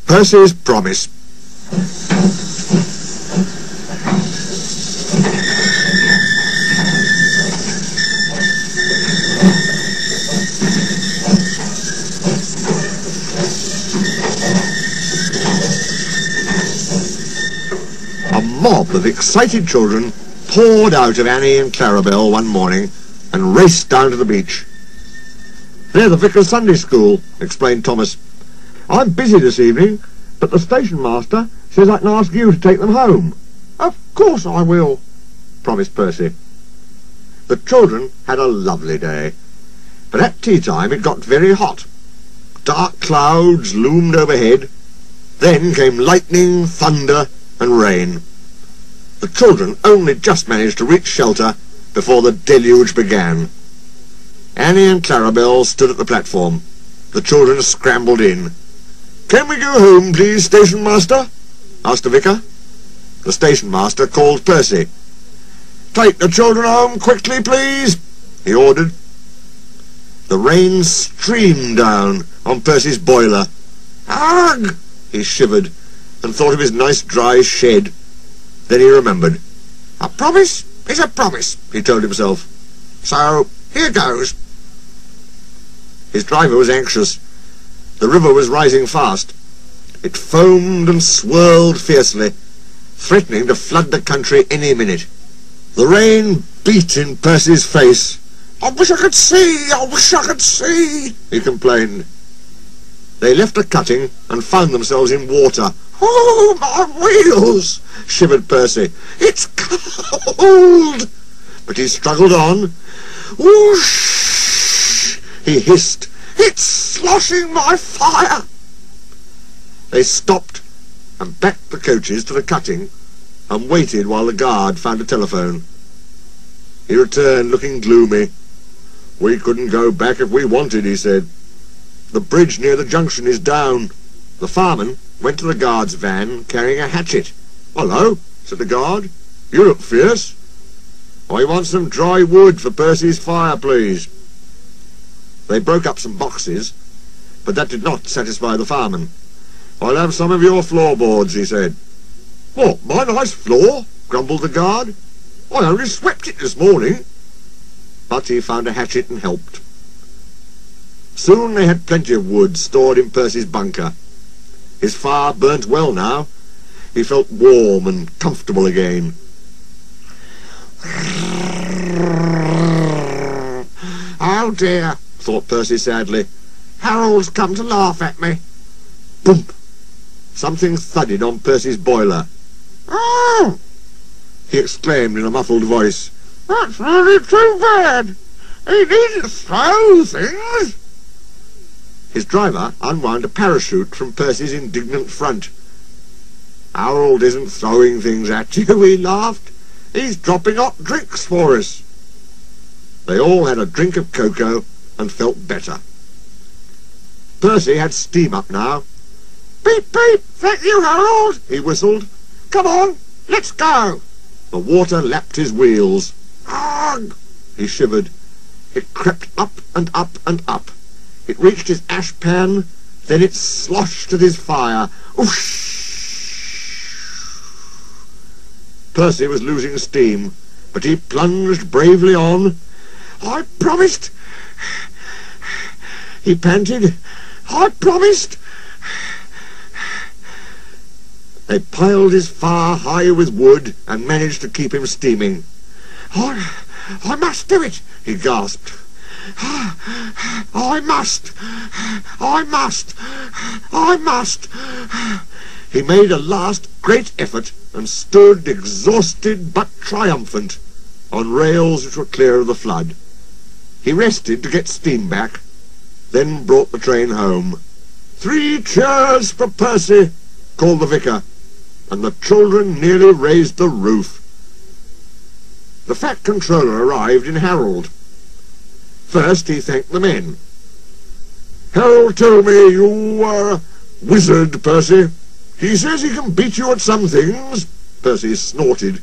Percy's Promise. A mob of excited children poured out of Annie and Clarabel one morning and raced down to the beach. "They're the Vicar's Sunday School," explained Thomas. "I'm busy this evening, but the station master says I can ask you to take them home." "Of course I will," promised Percy. The children had a lovely day, but at tea time it got very hot. Dark clouds loomed overhead. Then came lightning, thunder, and rain. The children only just managed to reach shelter before the deluge began. Annie and Clarabel stood at the platform. The children scrambled in. "Can we go home, please, station master?" asked the vicar. The station master called Percy. "Take the children home quickly, please," he ordered. The rain streamed down on Percy's boiler. "Ugh!" he shivered and thought of his nice dry shed. Then he remembered. "A promise is a promise," he told himself. "So, here goes." His driver was anxious. The river was rising fast. It foamed and swirled fiercely, threatening to flood the country any minute. The rain beat in Percy's face. "I wish I could see! I wish I could see!" he complained. They left a cutting and found themselves in water. "Oh, my wheels!" shivered Percy. "It's cold!" But he struggled on. "Whoosh!" he hissed. "It's sloshing my fire!" They stopped and backed the coaches to the cutting and waited while the guard found a telephone. He returned looking gloomy. "We couldn't go back if we wanted," he said. "The bridge near the junction is down." The fireman went to the guard's van carrying a hatchet. "Hello," said the guard. "You look fierce." "I want some dry wood for Percy's fire, please." They broke up some boxes, but that did not satisfy the fireman. "I'll have some of your floorboards," he said. "What, my nice floor?" grumbled the guard. "I only swept it this morning." But he found a hatchet and helped. Soon they had plenty of wood stored in Percy's bunker. His fire burnt well now. He felt warm and comfortable again. "Oh dear," thought Percy sadly. "Harold's come to laugh at me." Boom! Something thudded on Percy's boiler. "Oh!" he exclaimed in a muffled voice. "That's really too bad. He needn't throw things." His driver unwound a parachute from Percy's indignant front. "Harold isn't throwing things at you," he laughed. "He's dropping hot drinks for us." They all had a drink of cocoa and felt better. Percy had steam up now. "Beep, beep, thank you, Harold," he whistled. "Come on, let's go." The water lapped his wheels. "Ugh!" he shivered. It crept up and up and up. It reached his ash pan, then it sloshed at his fire. Oosh! Percy was losing steam, but he plunged bravely on. "I promised," he panted. "I promised." They piled his fire high with wood and managed to keep him steaming. I must do it," he gasped. I must! I must! He made a last great effort and stood exhausted but triumphant on rails which were clear of the flood. He rested to get steam back, then brought the train home. "3 cheers for Percy," called the vicar, and the children nearly raised the roof. The fat controller arrived in Harold. First he thanked the men. "Harold told me you are a wizard, Percy. He says he can beat you at some things," Percy snorted,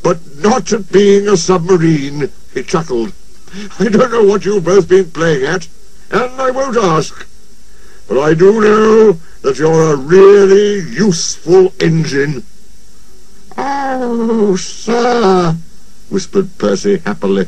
"but not at being a submarine," he chuckled. "I don't know what you've both been playing at, and I won't ask. but I do know that you're a really useful engine." "Oh, sir," whispered Percy happily.